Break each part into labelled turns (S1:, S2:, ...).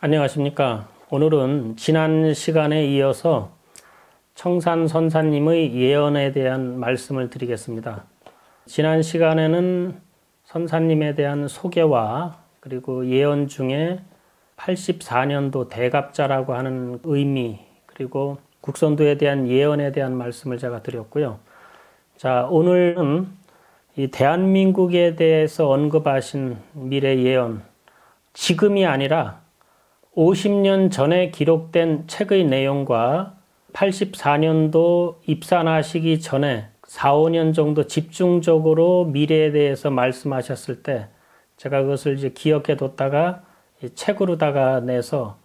S1: 안녕하십니까. 오늘은 지난 시간에 이어서 청산 선사님의 예언에 대한 말씀을 드리겠습니다. 지난 시간에는 선사님에 대한 소개와 그리고 예언 중에 84년도 대갑자라고 하는 의미, 그리고 국선도에 대한 예언에 대한 말씀을 제가 드렸고요. 자, 오늘은 이 대한민국에 대해서 언급하신 미래 예언, 지금이 아니라 50년 전에 기록된 책의 내용과 84년도 입산하시기 전에 4, 5년 정도 집중적으로 미래에 대해서 말씀하셨을 때 제가 그것을 이제 기억해 뒀다가 책으로다가 내서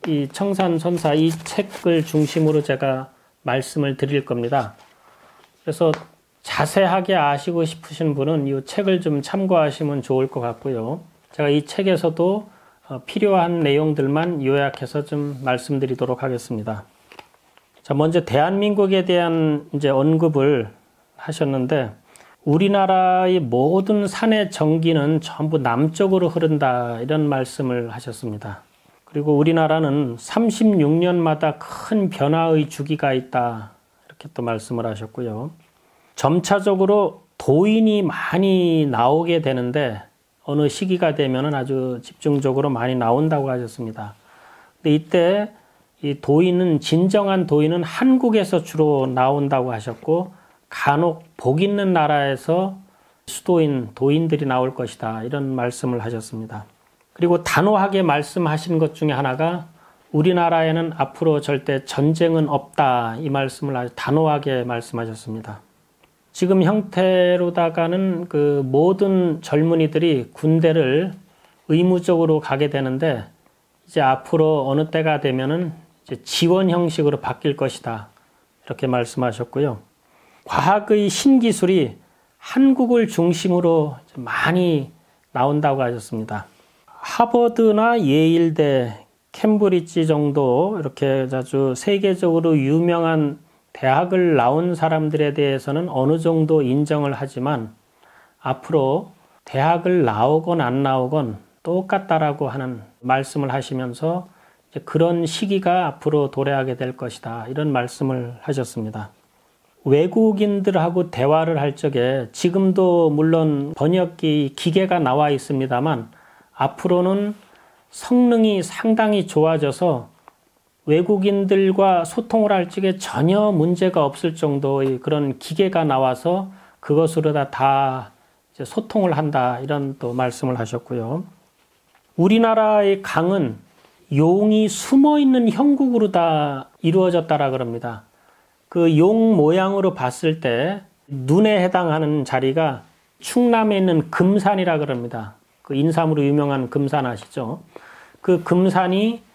S1: 이 청산선사 이 책을 중심으로 제가 말씀을 드릴 겁니다. 그래서 자세하게 아시고 싶으신 분은 이 책을 좀 참고하시면 좋을 것 같고요. 제가 이 책에서도 필요한 내용들만 요약해서 좀 말씀드리도록 하겠습니다. 자, 먼저 대한민국에 대한 이제 언급을 하셨는데, 우리나라의 모든 산의 전기는 전부 남쪽으로 흐른다, 이런 말씀을 하셨습니다. 그리고 우리나라는 36년마다 큰 변화의 주기가 있다, 이렇게 또 말씀을 하셨고요. 점차적으로 도인이 많이 나오게 되는데 어느 시기가 되면은 아주 집중적으로 많이 나온다고 하셨습니다. 근데 이때 이 도인은, 진정한 도인은 한국에서 주로 나온다고 하셨고, 간혹 복 있는 나라에서 수도인, 도인들이 나올 것이다, 이런 말씀을 하셨습니다. 그리고 단호하게 말씀하신 것 중에 하나가 우리나라에는 앞으로 절대 전쟁은 없다, 이 말씀을 아주 단호하게 말씀하셨습니다. 지금 형태로다가는 그 모든 젊은이들이 군대를 의무적으로 가게 되는데, 이제 앞으로 어느 때가 되면은 이제 지원 형식으로 바뀔 것이다, 이렇게 말씀하셨고요. 과학의 신기술이 한국을 중심으로 많이 나온다고 하셨습니다. 하버드나 예일대, 캠브리지 정도 이렇게 아주 세계적으로 유명한 대학을 나온 사람들에 대해서는 어느 정도 인정을 하지만 앞으로 대학을 나오건 안 나오건 똑같다라고 하는 말씀을 하시면서 이제 그런 시기가 앞으로 도래하게 될 것이다, 이런 말씀을 하셨습니다. 외국인들하고 대화를 할 적에 지금도 물론 번역기 기계가 나와 있습니다만 앞으로는 성능이 상당히 좋아져서 외국인들과 소통을 할 적에 전혀 문제가 없을 정도의 그런 기계가 나와서 그것으로 다 이제 소통을 한다, 이런 또 말씀을 하셨고요. 우리나라의 강은 용이 숨어있는 형국으로 다 이루어졌다라 그럽니다. 그 용 모양으로 봤을 때 눈에 해당하는 자리가 충남에 있는 금산이라 그럽니다. 그 인삼으로 유명한 금산 아시죠? 그 금산이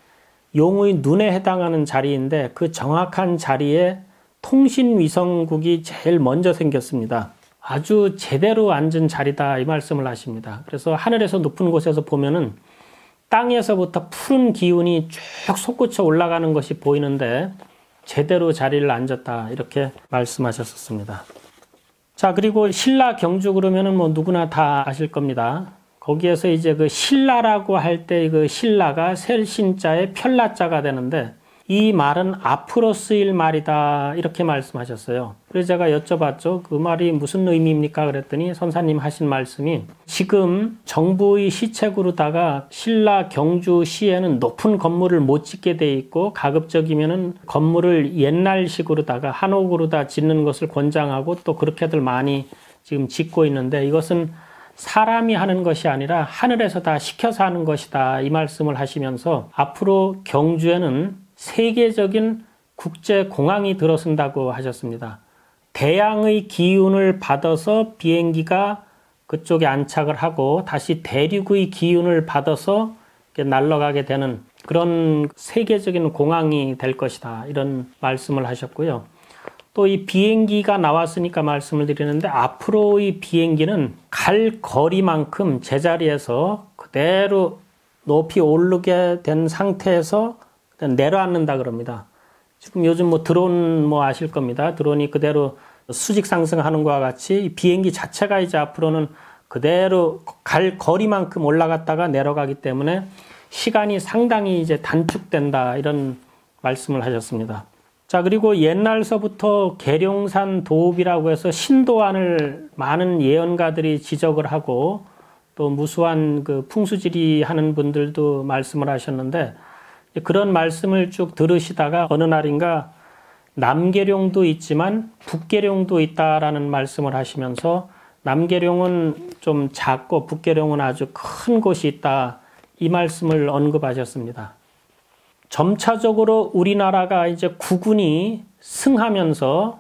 S1: 용의 눈에 해당하는 자리인데 그 정확한 자리에 통신위성국이 제일 먼저 생겼습니다. 아주 제대로 앉은 자리다, 이 말씀을 하십니다. 그래서 하늘에서 높은 곳에서 보면은 땅에서부터 푸른 기운이 쭉 솟구쳐 올라가는 것이 보이는데 제대로 자리를 앉았다, 이렇게 말씀하셨습니다. 자, 그리고 신라 경주 그러면은 뭐 누구나 다 아실 겁니다. 거기에서 이제 그 신라라고 할 때 그 신라가 셀신자의 편라자가 되는데 이 말은 앞으로 쓰일 말이다, 이렇게 말씀하셨어요. 그래서 제가 여쭤봤죠. 그 말이 무슨 의미입니까? 그랬더니 선사님 하신 말씀이 지금 정부의 시책으로다가 신라 경주시에는 높은 건물을 못 짓게 돼 있고 가급적이면은 건물을 옛날식으로다가 한옥으로다 짓는 것을 권장하고 또 그렇게들 많이 지금 짓고 있는데 이것은 사람이 하는 것이 아니라 하늘에서 다 시켜서 하는 것이다, 이 말씀을 하시면서 앞으로 경주에는 세계적인 국제공항이 들어선다고 하셨습니다. 대양의 기운을 받아서 비행기가 그쪽에 안착을 하고 다시 대륙의 기운을 받아서 날아가게 되는 그런 세계적인 공항이 될 것이다, 이런 말씀을 하셨고요. 또 이 비행기가 나왔으니까 말씀을 드리는데 앞으로의 비행기는 갈 거리만큼 제자리에서 그대로 높이 오르게 된 상태에서 내려앉는다 그럽니다. 지금 요즘 뭐 드론 뭐 아실 겁니다. 드론이 그대로 수직 상승하는 것과 같이 비행기 자체가 이제 앞으로는 그대로 갈 거리만큼 올라갔다가 내려가기 때문에 시간이 상당히 이제 단축된다 이런 말씀을 하셨습니다. 자, 그리고 옛날서부터 계룡산 도읍이라고 해서 신도안을 많은 예언가들이 지적을 하고 또 무수한 그 풍수지리 하는 분들도 말씀을 하셨는데 그런 말씀을 쭉 들으시다가 어느 날인가 남계룡도 있지만 북계룡도 있다라는 말씀을 하시면서 남계룡은 좀 작고 북계룡은 아주 큰 곳이 있다 이 말씀을 언급하셨습니다. 점차적으로 우리나라가 이제 국군이 승하면서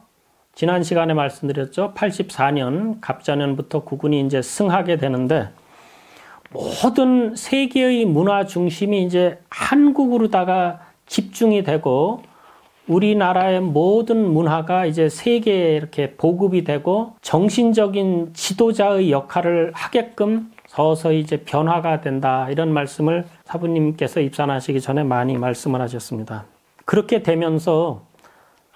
S1: 지난 시간에 말씀드렸죠. 84년 갑자년부터 국군이 이제 승하게 되는데 모든 세계의 문화 중심이 이제 한국으로다가 집중이 되고 우리나라의 모든 문화가 이제 세계에 이렇게 보급이 되고 정신적인 지도자의 역할을 하게끔 서서히 이제 변화가 된다 이런 말씀을 사부님께서 입산하시기 전에 많이 말씀을 하셨습니다. 그렇게 되면서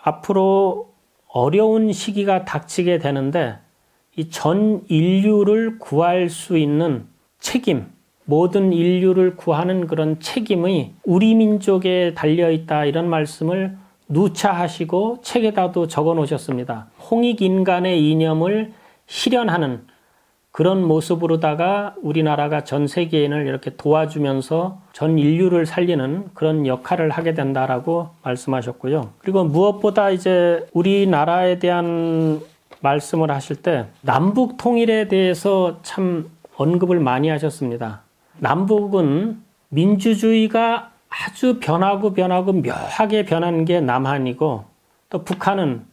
S1: 앞으로 어려운 시기가 닥치게 되는데 이 전 인류를 구할 수 있는 책임, 모든 인류를 구하는 그런 책임이 우리 민족에 달려있다 이런 말씀을 누차하시고 책에다도 적어 놓으셨습니다. 홍익인간의 이념을 실현하는 그런 모습으로다가 우리나라가 전 세계인을 이렇게 도와주면서 전 인류를 살리는 그런 역할을 하게 된다라고 말씀하셨고요. 그리고 무엇보다 이제 우리나라에 대한 말씀을 하실 때 남북 통일에 대해서 참 언급을 많이 하셨습니다. 남북은 민주주의가 아주 변하고 묘하게 변한 게 남한이고 또 북한은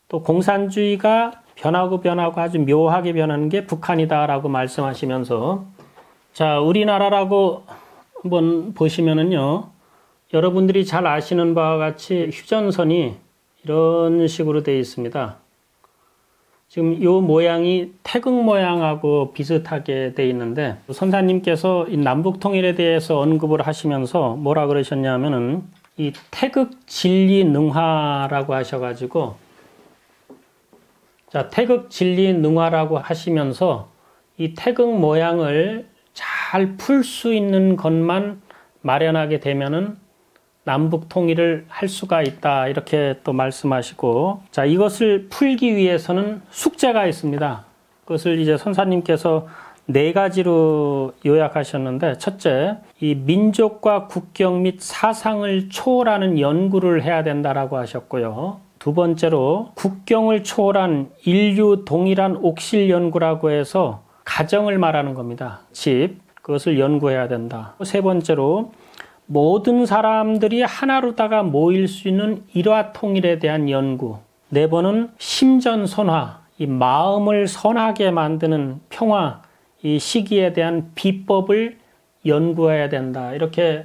S1: 또 공산주의가 변하고 아주 묘하게 변하는 게 북한이다라고 말씀하시면서 자, 우리나라라고 한번 보시면은요. 여러분들이 잘 아시는 바와 같이 휴전선이 이런 식으로 되어 있습니다. 지금 이 모양이 태극 모양하고 비슷하게 되어 있는데 선사님께서 이 남북 통일에 대해서 언급을 하시면서 뭐라 그러셨냐면은 이 태극 진리 능화라고 하셔가지고 자, 태극 진리 능화라고 하시면서 이 태극 모양을 잘 풀 수 있는 것만 마련하게 되면은 남북 통일을 할 수가 있다 이렇게 또 말씀하시고 자, 이것을 풀기 위해서는 숙제가 있습니다. 그것을 이제 선사님께서 4가지로 요약하셨는데 첫째, 이 민족과 국경 및 사상을 초월하는 연구를 해야 된다라고 하셨고요. 두 번째로 국경을 초월한 인류 동일한 옥실 연구라고 해서 가정을 말하는 겁니다. 집, 그것을 연구해야 된다. 세 번째로 모든 사람들이 하나로다가 모일 수 있는 일화통일에 대한 연구. 네 번은 심전선화, 이 마음을 선하게 만드는 평화, 이 시기에 대한 비법을 연구해야 된다. 이렇게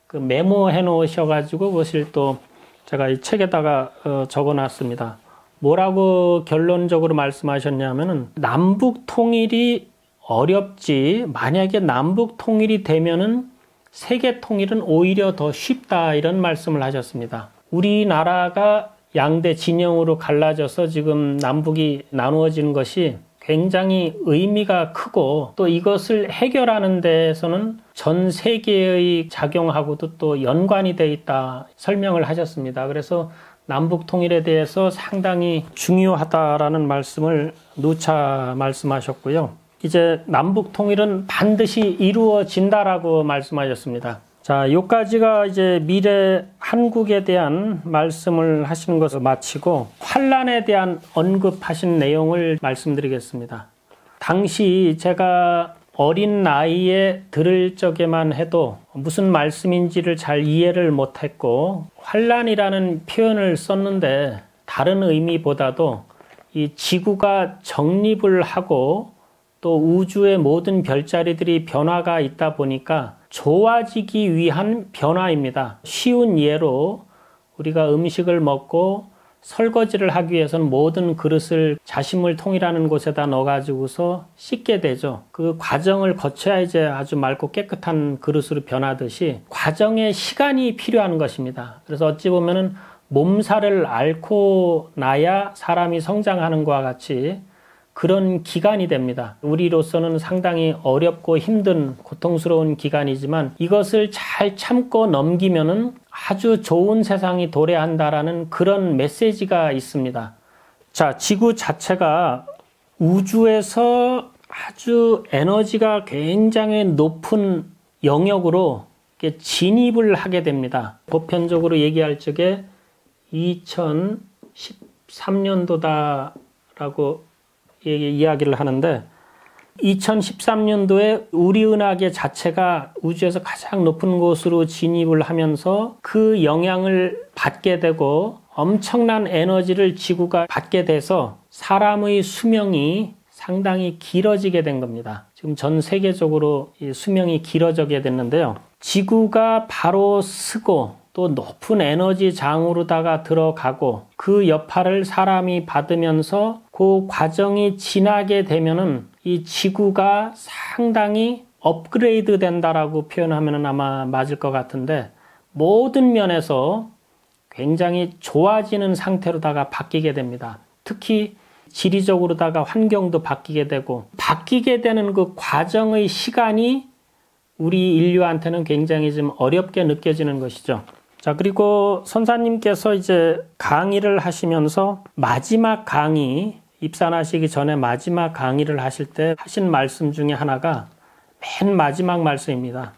S1: 그 메모해 놓으셔가지고 그것을 또 제가 이 책에다가 적어놨습니다. 뭐라고 결론적으로 말씀하셨냐면은 남북 통일이 어렵지 만약에 남북 통일이 되면은 세계 통일은 오히려 더 쉽다 이런 말씀을 하셨습니다. 우리나라가 양대 진영으로 갈라져서 지금 남북이 나누어지는 것이 굉장히 의미가 크고 또 이것을 해결하는 데에서는 전 세계의 작용하고도 또 연관이 돼 있다 설명을 하셨습니다. 그래서 남북 통일에 대해서 상당히 중요하다라는 말씀을 누차 말씀하셨고요. 이제 남북 통일은 반드시 이루어진다라고 말씀하셨습니다. 자, 요까지가 이제 미래 한국에 대한 말씀을 하시는 것을 마치고 환란에 대한 언급하신 내용을 말씀드리겠습니다. 당시 제가 어린 나이에 들을 적에만 해도 무슨 말씀인지를 잘 이해를 못했고 환란이라는 표현을 썼는데 다른 의미보다도 이 지구가 정립을 하고 또 우주의 모든 별자리들이 변화가 있다 보니까 좋아지기 위한 변화입니다. 쉬운 예로 우리가 음식을 먹고 설거지를 하기 위해서는 모든 그릇을 자심을 통이라는 곳에다 넣어가지고서 씻게 되죠. 그 과정을 거쳐야 이제 아주 맑고 깨끗한 그릇으로 변하듯이 과정에 시간이 필요한 것입니다. 그래서 어찌 보면은 몸살을 앓고 나야 사람이 성장하는 것과 같이 그런 기간이 됩니다. 우리로서는 상당히 어렵고 힘든 고통스러운 기간이지만 이것을 잘 참고 넘기면은 아주 좋은 세상이 도래한다라는 그런 메시지가 있습니다. 자, 지구 자체가 우주에서 아주 에너지가 굉장히 높은 영역으로 진입을 하게 됩니다. 보편적으로 얘기할 적에 2013년도다라고 이야기를 하는데 2013년도에 우리 은하계 자체가 우주에서 가장 높은 곳으로 진입을 하면서 그 영향을 받게 되고 엄청난 에너지를 지구가 받게 돼서 사람의 수명이 상당히 길어지게 된 겁니다. 지금 전 세계적으로 이 수명이 길어지게 됐는데요. 지구가 바로 쓰고 또 높은 에너지 장으로다가 들어가고 그 여파를 사람이 받으면서 그 과정이 지나게 되면은 이 지구가 상당히 업그레이드 된다라고 표현하면 아마 맞을 것 같은데 모든 면에서 굉장히 좋아지는 상태로다가 바뀌게 됩니다. 특히 지리적으로다가 환경도 바뀌게 되고 바뀌게 되는 그 과정의 시간이 우리 인류한테는 굉장히 좀 어렵게 느껴지는 것이죠. 자, 그리고 선사님께서 이제 강의를 하시면서 마지막 강의, 입산하시기 전에 마지막 강의를 하실 때 하신 말씀 중에 하나가 맨 마지막 말씀입니다.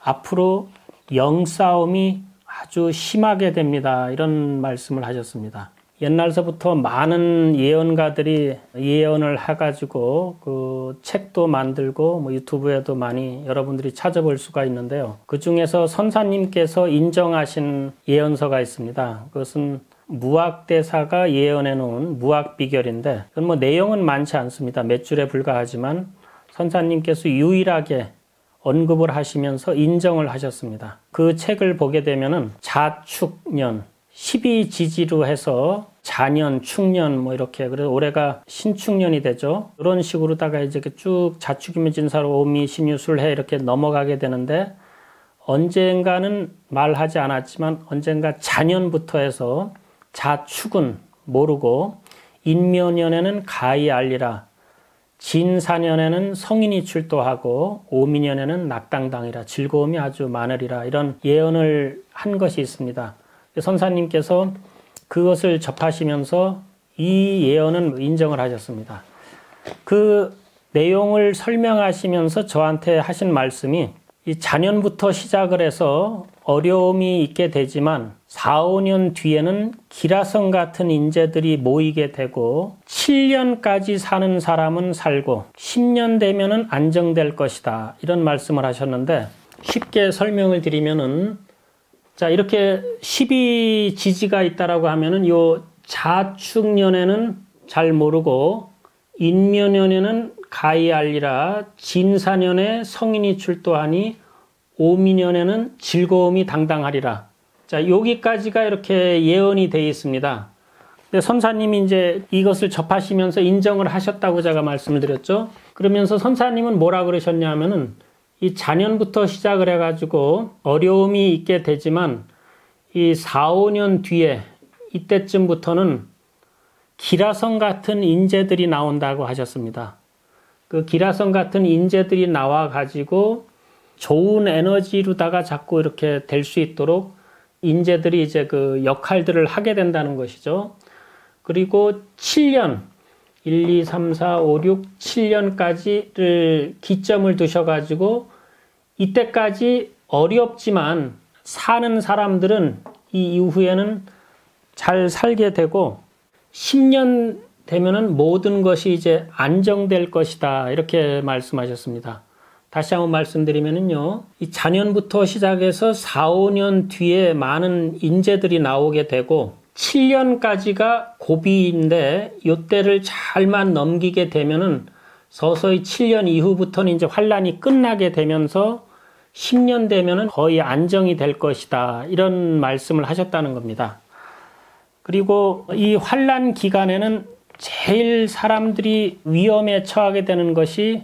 S1: 앞으로 영싸움이 아주 심하게 됩니다. 이런 말씀을 하셨습니다. 옛날서부터 많은 예언가들이 예언을 해가지고 그 책도 만들고 뭐 유튜브에도 많이 여러분들이 찾아볼 수가 있는데요. 그 중에서 선사님께서 인정하신 예언서가 있습니다. 그것은 무학대사가 예언해 놓은 무학비결인데 그건 뭐 내용은 많지 않습니다. 몇 줄에 불과하지만 선사님께서 유일하게 언급을 하시면서 인정을 하셨습니다. 그 책을 보게 되면은 자축년 12지지로 해서 자년, 축년 뭐 이렇게 그래서 올해가 신축년이 되죠. 이런 식으로다가 이제 쭉 자축이면 진사로 오미 신유술해 이렇게 넘어가게 되는데 언젠가는 말하지 않았지만 언젠가 자년부터 해서 자축은 모르고 인묘년에는 가히 알리라. 진사년에는 성인이 출도하고 오미년에는 낙당당이라 즐거움이 아주 많으리라 이런 예언을 한 것이 있습니다. 선사님께서 그것을 접하시면서 이 예언은 인정을 하셨습니다. 그 내용을 설명하시면서 저한테 하신 말씀이 이 자년부터 시작을 해서 어려움이 있게 되지만 4, 5년 뒤에는 기라성 같은 인재들이 모이게 되고 7년까지 사는 사람은 살고 10년 되면은 안정될 것이다. 이런 말씀을 하셨는데 쉽게 설명을 드리면은 자, 이렇게 12지지가 있다라고 하면은 요 자축년에는 잘 모르고 인묘년에는 가히 알리라 진사년에 성인이 출도하니 오미년에는 즐거움이 당당하리라. 자, 여기까지가 이렇게 예언이 되어 있습니다. 근데 선사님이 이제 이것을 접하시면서 인정을 하셨다고 제가 말씀을 드렸죠. 그러면서 선사님은 뭐라 그러셨냐면은 이 자년부터 시작을 해가지고 어려움이 있게 되지만 이 4, 5년 뒤에 이때쯤부터는 기라성 같은 인재들이 나온다고 하셨습니다. 그 기라성 같은 인재들이 나와가지고 좋은 에너지로다가 자꾸 이렇게 될 수 있도록 인재들이 이제 그 역할들을 하게 된다는 것이죠. 그리고 7년, 1, 2, 3, 4, 5, 6, 7년까지를 기점을 두셔가지고 이때까지 어렵지만 사는 사람들은 이 이후에는 잘 살게 되고 10년 되면은 모든 것이 이제 안정될 것이다. 이렇게 말씀하셨습니다. 다시 한번 말씀드리면은요, 이 자년부터 시작해서 4, 5년 뒤에 많은 인재들이 나오게 되고 7년까지가 고비인데 이때를 잘만 넘기게 되면은 서서히 7년 이후부터는 이제 환란이 끝나게 되면서 10년 되면은 거의 안정이 될 것이다. 이런 말씀을 하셨다는 겁니다. 그리고 이 환란 기간에는 제일 사람들이 위험에 처하게 되는 것이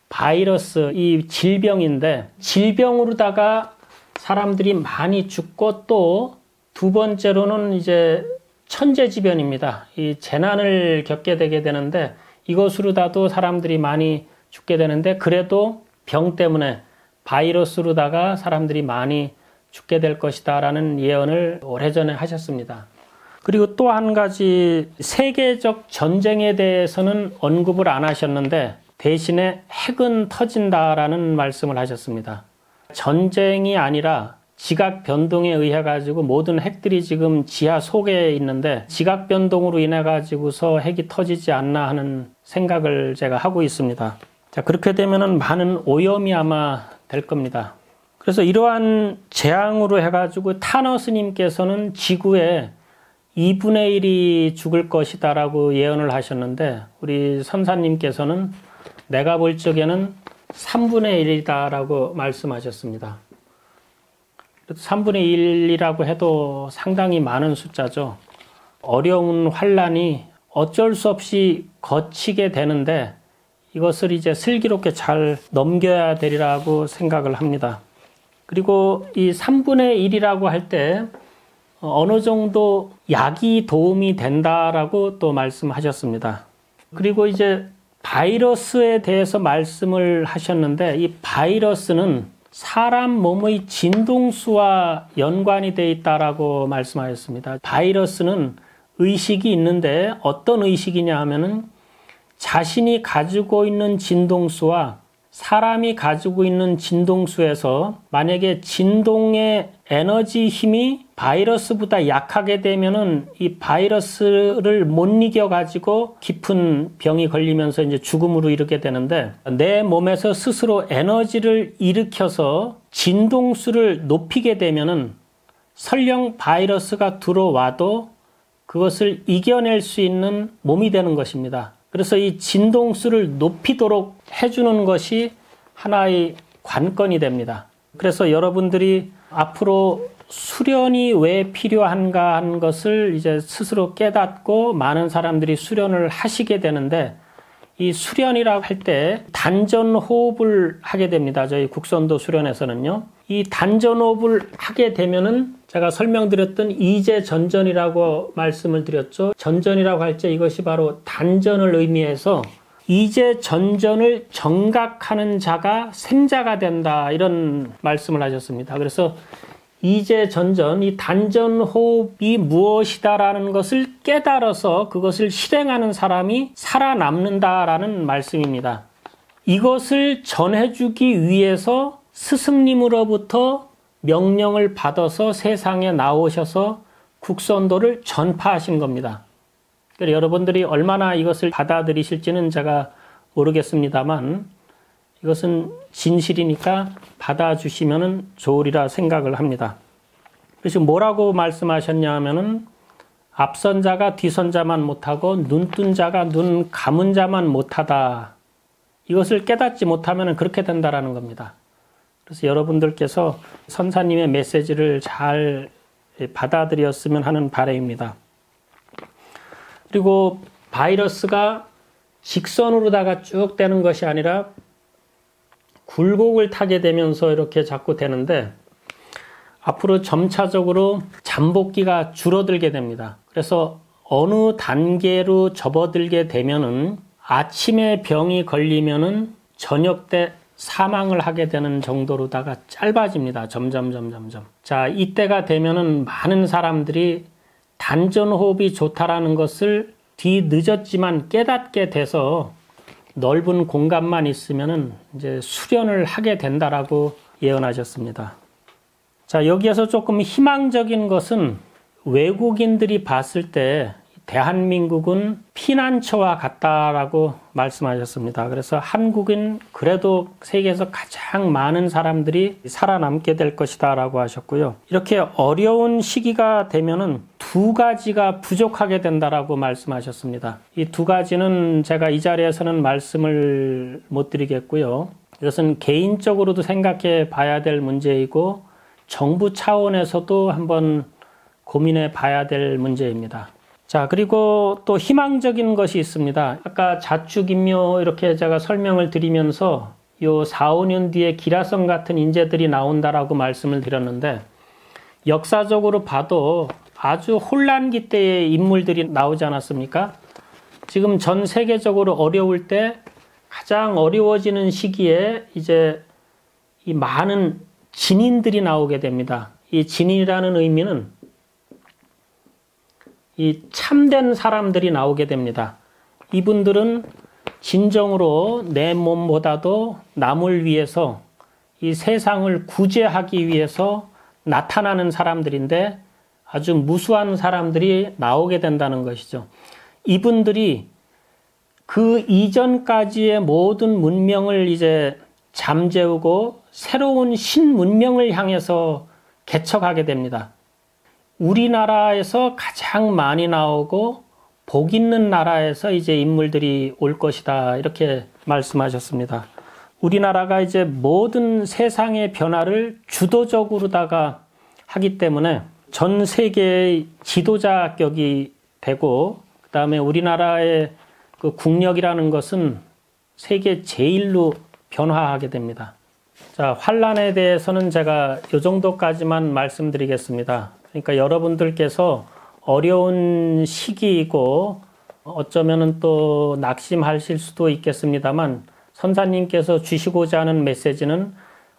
S1: 바이러스, 이 질병인데 질병으로다가 사람들이 많이 죽고 또 두 번째로는 이제 천재지변입니다. 이 재난을 겪게 되게 되는데 이것으로다도 사람들이 많이 죽게 되는데 그래도 병 때문에 바이러스로다가 사람들이 많이 죽게 될 것이다 라는 예언을 오래전에 하셨습니다. 그리고 또 한 가지 세계적 전쟁에 대해서는 언급을 안 하셨는데 대신에 핵은 터진다라는 말씀을 하셨습니다. 전쟁이 아니라 지각 변동에 의해 가지고 모든 핵들이 지금 지하 속에 있는데 지각 변동으로 인해 가지고서 핵이 터지지 않나 하는 생각을 제가 하고 있습니다. 자, 그렇게 되면은 많은 오염이 아마 될 겁니다. 그래서 이러한 재앙으로 해 가지고 타너스님께서는 지구에 2분의 1이 죽을 것이다 라고 예언을 하셨는데 우리 선사님께서는 내가 볼 적에는 3분의 1이다 라고 말씀하셨습니다. 3분의 1이라고 해도 상당히 많은 숫자죠. 어려운 환란이 어쩔 수 없이 거치게 되는데 이것을 이제 슬기롭게 잘 넘겨야 되리라고 생각을 합니다. 그리고 이 3분의 1이라고 할 때 어느 정도 약이 도움이 된다라고 또 말씀하셨습니다. 그리고 이제 바이러스에 대해서 말씀을 하셨는데 이 바이러스는 사람 몸의 진동수와 연관이 되어 있다라고 말씀하셨습니다. 바이러스는 의식이 있는데 어떤 의식이냐 하면은 자신이 가지고 있는 진동수와 사람이 가지고 있는 진동수에서 만약에 진동의 에너지 힘이 바이러스보다 약하게 되면은 이 바이러스를 못 이겨 가지고 깊은 병이 걸리면서 이제 죽음으로 이르게 되는데 내 몸에서 스스로 에너지를 일으켜서 진동수를 높이게 되면은 설령 바이러스가 들어와도 그것을 이겨낼 수 있는 몸이 되는 것입니다. 그래서 이 진동수를 높이도록 해주는 것이 하나의 관건이 됩니다. 그래서 여러분들이 앞으로 수련이 왜 필요한가 하는 것을 이제 스스로 깨닫고 많은 사람들이 수련을 하시게 되는데 이 수련이라고 할 때 단전 호흡을 하게 됩니다. 저희 국선도 수련에서는요. 이 단전 호흡을 하게 되면은 제가 설명드렸던 이제 전전이라고 말씀을 드렸죠. 전전이라고 할 때 이것이 바로 단전을 의미해서 이제 전전을 정각하는 자가 생자가 된다 이런 말씀을 하셨습니다. 그래서 이제 전전, 이 단전 호흡이 무엇이다라는 것을 깨달아서 그것을 실행하는 사람이 살아남는다라는 말씀입니다. 이것을 전해주기 위해서 스승님으로부터 명령을 받아서 세상에 나오셔서 국선도를 전파하신 겁니다. 그래서 여러분들이 얼마나 이것을 받아들이실지는 제가 모르겠습니다만 이것은 진실이니까 받아주시면 좋으리라 생각을 합니다. 그래서 뭐라고 말씀하셨냐 하면은 앞선 자가 뒤선 자만 못하고 눈뜬 자가 눈 감은 자만 못하다. 이것을 깨닫지 못하면 그렇게 된다라는 겁니다. 그래서 여러분들께서 선사님의 메시지를 잘 받아들였으면 하는 바람입니다. 그리고 바이러스가 직선으로다가 쭉 되는 것이 아니라 굴곡을 타게 되면서 이렇게 자꾸 되는데 앞으로 점차적으로 잠복기가 줄어들게 됩니다. 그래서 어느 단계로 접어들게 되면은 아침에 병이 걸리면은 저녁 때 사망을 하게 되는 정도로다가 짧아집니다. 점점. 자, 이때가 되면은 많은 사람들이 단전호흡이 좋다라는 것을 뒤늦었지만 깨닫게 돼서 넓은 공간만 있으면은 이제 수련을 하게 된다라고 예언하셨습니다. 자, 여기에서 조금 희망적인 것은 외국인들이 봤을 때 대한민국은 피난처와 같다라고 말씀하셨습니다. 그래서 한국은 그래도 세계에서 가장 많은 사람들이 살아남게 될 것이다 라고 하셨고요. 이렇게 어려운 시기가 되면은 두 가지가 부족하게 된다라고 말씀하셨습니다. 이 두 가지는 제가 이 자리에서는 말씀을 못 드리겠고요. 이것은 개인적으로도 생각해 봐야 될 문제이고 정부 차원에서도 한번 고민해 봐야 될 문제입니다. 자, 그리고 또 희망적인 것이 있습니다. 아까 자축인묘 이렇게 제가 설명을 드리면서 요 4, 5년 뒤에 기라성 같은 인재들이 나온다라고 말씀을 드렸는데 역사적으로 봐도 아주 혼란기 때의 인물들이 나오지 않았습니까? 지금 전 세계적으로 어려울 때 가장 어려워지는 시기에 이제 이 많은 진인들이 나오게 됩니다. 이 진인이라는 의미는 이 참된 사람들이 나오게 됩니다. 이분들은 진정으로 내 몸보다도 남을 위해서 이 세상을 구제하기 위해서 나타나는 사람들인데 아주 무수한 사람들이 나오게 된다는 것이죠. 이분들이 그 이전까지의 모든 문명을 이제 잠재우고 새로운 신문명을 향해서 개척하게 됩니다. 우리나라에서 가장 많이 나오고 복 있는 나라에서 이제 인물들이 올 것이다. 이렇게 말씀하셨습니다. 우리나라가 이제 모든 세상의 변화를 주도적으로다가 하기 때문에 전 세계의 지도자격이 되고, 그 다음에 우리나라의 그 국력이라는 것은 세계 제일로 변화하게 됩니다. 자, 환란에 대해서는 제가 이 정도까지만 말씀드리겠습니다. 그러니까 여러분들께서 어려운 시기이고 어쩌면은 또 낙심하실 수도 있겠습니다만 선사님께서 주시고자 하는 메시지는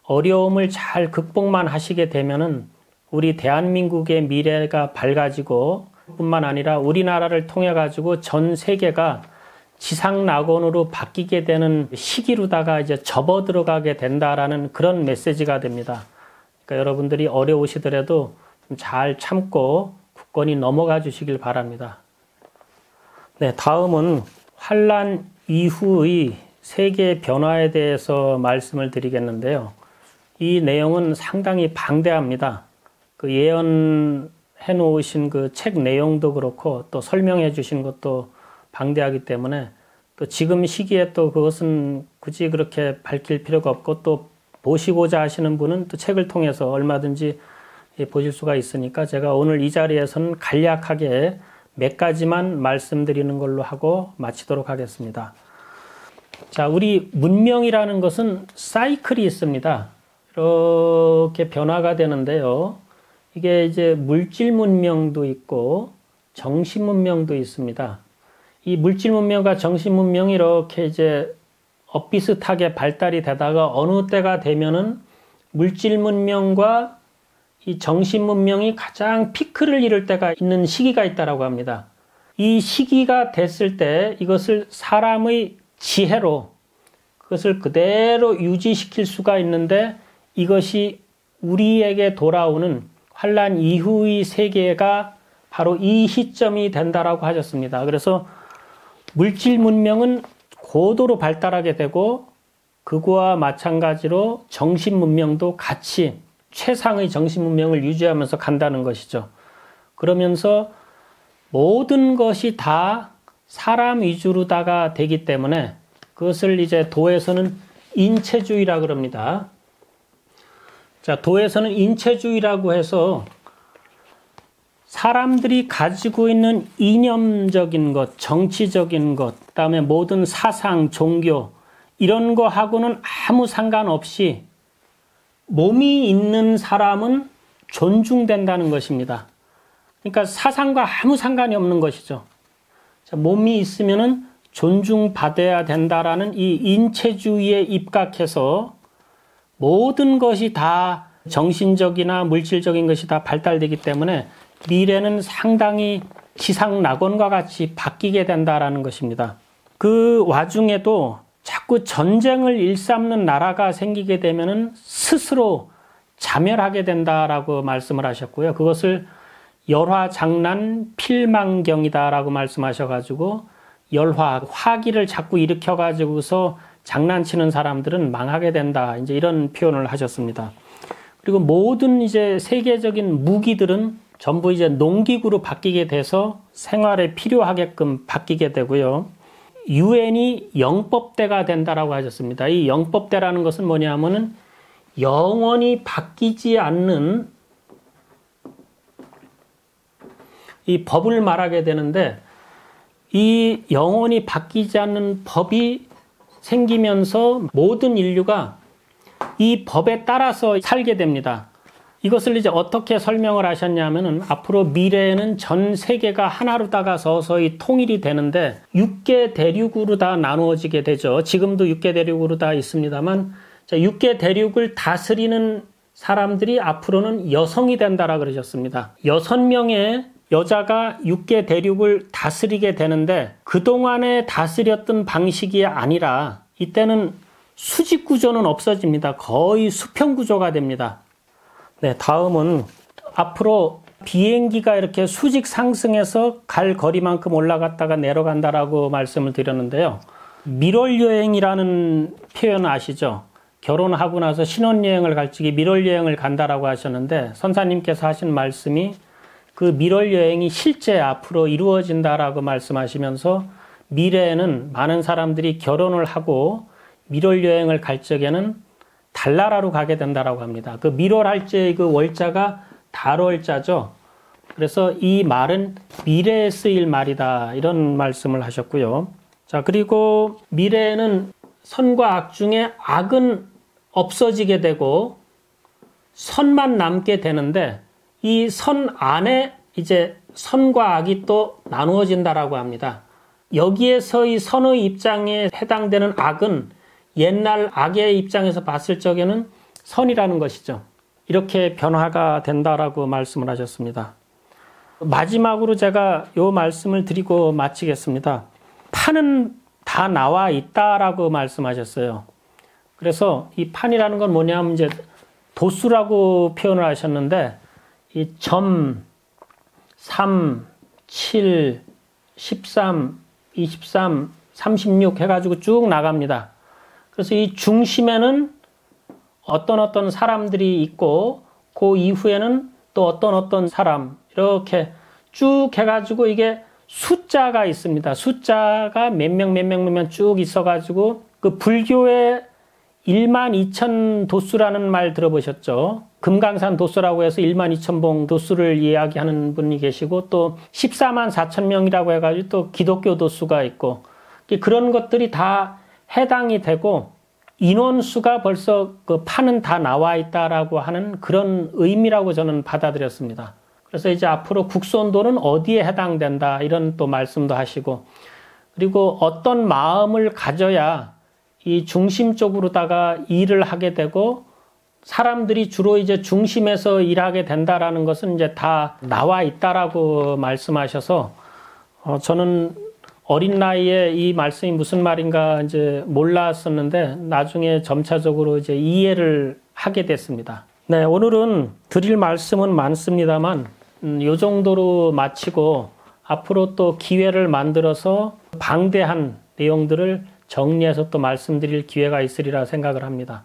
S1: 어려움을 잘 극복만 하시게 되면은 우리 대한민국의 미래가 밝아지고 뿐만 아니라 우리나라를 통해 가지고 전 세계가 지상낙원으로 바뀌게 되는 시기로다가 이제 접어 들어가게 된다라는 그런 메시지가 됩니다. 그러니까 여러분들이 어려우시더라도 좀 잘 참고 굳건히 넘어가 주시길 바랍니다. 네, 다음은 환란 이후의 세계 변화에 대해서 말씀을 드리겠는데요. 이 내용은 상당히 방대합니다. 그 예언해 놓으신 그 책 내용도 그렇고 또 설명해 주신 것도 방대하기 때문에 또 지금 시기에 또 그것은 굳이 그렇게 밝힐 필요가 없고 또 보시고자 하시는 분은 또 책을 통해서 얼마든지 보실 수가 있으니까 제가 오늘 이 자리에서는 간략하게 몇 가지만 말씀드리는 걸로 하고 마치도록 하겠습니다. 자, 우리 문명이라는 것은 사이클이 있습니다. 이렇게 변화가 되는데요. 이게 이제 물질 문명도 있고 정신 문명도 있습니다. 이 물질 문명과 정신 문명이 이렇게 이제 엇비슷하게 발달이 되다가 어느 때가 되면은 물질 문명과 이 정신 문명이 가장 피크를 이룰 때가 있는 시기가 있다라고 합니다. 이 시기가 됐을 때 이것을 사람의 지혜로 그것을 그대로 유지시킬 수가 있는데 이것이 우리에게 돌아오는 환란 이후의 세계가 바로 이 시점이 된다라고 하셨습니다. 그래서 물질 문명은 고도로 발달하게 되고 그거와 마찬가지로 정신 문명도 같이 최상의 정신 문명을 유지하면서 간다는 것이죠. 그러면서 모든 것이 다 사람 위주로다가 되기 때문에 그것을 이제 도에서는 인체주의라 그럽니다. 자, 도에서는 인체주의라고 해서 사람들이 가지고 있는 이념적인 것, 정치적인 것, 그다음에 모든 사상, 종교 이런 거하고는 아무 상관없이 몸이 있는 사람은 존중된다는 것입니다. 그러니까 사상과 아무 상관이 없는 것이죠. 자, 몸이 있으면은 존중받아야 된다라는 이 인체주의에 입각해서 모든 것이 다 정신적이나 물질적인 것이 다 발달되기 때문에 미래는 상당히 지상낙원과 같이 바뀌게 된다라는 것입니다. 그 와중에도 자꾸 전쟁을 일삼는 나라가 생기게 되면은 스스로 자멸하게 된다라고 말씀을 하셨고요. 그것을 열화장난 필망경이다라고 말씀하셔가지고 열화, 화기를 자꾸 일으켜가지고서 장난치는 사람들은 망하게 된다. 이제 이런 표현을 하셨습니다. 그리고 모든 이제 세계적인 무기들은 전부 이제 농기구로 바뀌게 돼서 생활에 필요하게끔 바뀌게 되고요. 유엔이 영법대가 된다라고 하셨습니다. 이 영법대라는 것은 뭐냐면은 영원히 바뀌지 않는 이 법을 말하게 되는데 이 영원히 바뀌지 않는 법이 생기면서 모든 인류가 이 법에 따라서 살게 됩니다. 이것을 이제 어떻게 설명을 하셨냐면은 앞으로 미래에는 전 세계가 하나로다가 서서히 통일이 되는데 6개 대륙으로 다 나누어지게 되죠. 지금도 6개 대륙으로 다 있습니다만 6개 대륙을 다스리는 사람들이 앞으로는 여성이 된다라 그러셨습니다. 6명의 여자가 6개 대륙을 다스리게 되는데 그동안에 다스렸던 방식이 아니라 이때는 수직 구조는 없어집니다. 거의 수평 구조가 됩니다. 네, 다음은 앞으로 비행기가 이렇게 수직 상승해서 갈 거리만큼 올라갔다가 내려간다라고 말씀을 드렸는데요. 밀월여행이라는 표현 아시죠? 결혼하고 나서 신혼여행을 갈 적에 밀월여행을 간다라고 하셨는데 선사님께서 하신 말씀이 그 밀월여행이 실제 앞으로 이루어진다라고 말씀하시면서 미래에는 많은 사람들이 결혼을 하고 밀월여행을 갈 적에는 달나라로 가게 된다라고 합니다. 그 밀월할 때 그 월자가 달월자죠. 그래서 이 말은 미래에 쓰일 말이다. 이런 말씀을 하셨고요. 자, 그리고 미래에는 선과 악 중에 악은 없어지게 되고 선만 남게 되는데 이 선 안에 이제 선과 악이 또 나누어진다라고 합니다. 여기에서 이 선의 입장에 해당되는 악은 옛날 악의 입장에서 봤을 적에는 선이라는 것이죠. 이렇게 변화가 된다라고 말씀을 하셨습니다. 마지막으로 제가 이 말씀을 드리고 마치겠습니다. 판은 다 나와 있다라고 말씀하셨어요. 그래서 이 판이라는 건 뭐냐면 이제 도수라고 표현을 하셨는데 이 점, 3, 7, 13, 23, 36 해가지고 쭉 나갑니다. 그래서 이 중심에는 어떤 사람들이 있고 그 이후에는 또 어떤 사람 이렇게 쭉 해가지고 이게 숫자가 있습니다. 숫자가 몇 명 쭉 있어가지고 그 불교의 12,000 도수라는 말 들어보셨죠? 금강산 도수라고 해서 12,000봉 도수를 이야기하는 분이 계시고 또 144,000명이라고 해가지고 또 기독교 도수가 있고 그런 것들이 다 해당이 되고 인원수가 벌써 그 판은 다 나와 있다라고 하는 그런 의미라고 저는 받아들였습니다. 그래서 이제 앞으로 국선도는 어디에 해당된다 이런 또 말씀도 하시고 그리고 어떤 마음을 가져야 이 중심 쪽으로다가 일을 하게 되고 사람들이 주로 이제 중심에서 일하게 된다라는 것은 이제 다 나와 있다라고 말씀하셔서 저는 어린 나이에 이 말씀이 무슨 말인가 이제 몰랐었는데 나중에 점차적으로 이제 이해를 하게 됐습니다. 네, 오늘은 드릴 말씀은 많습니다만 요 정도로 마치고 앞으로 또 기회를 만들어서 방대한 내용들을 정리해서 또 말씀드릴 기회가 있으리라 생각을 합니다.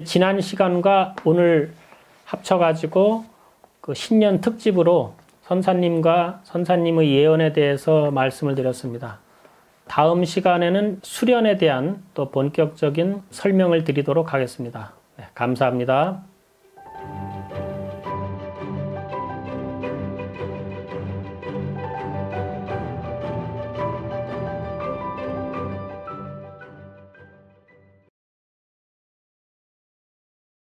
S1: 지난 시간과 오늘 합쳐가지고 그 신년 특집으로 선사님과 선사님의 예언에 대해서 말씀을 드렸습니다. 다음 시간에는 수련에 대한 또 본격적인 설명을 드리도록 하겠습니다. 네, 감사합니다.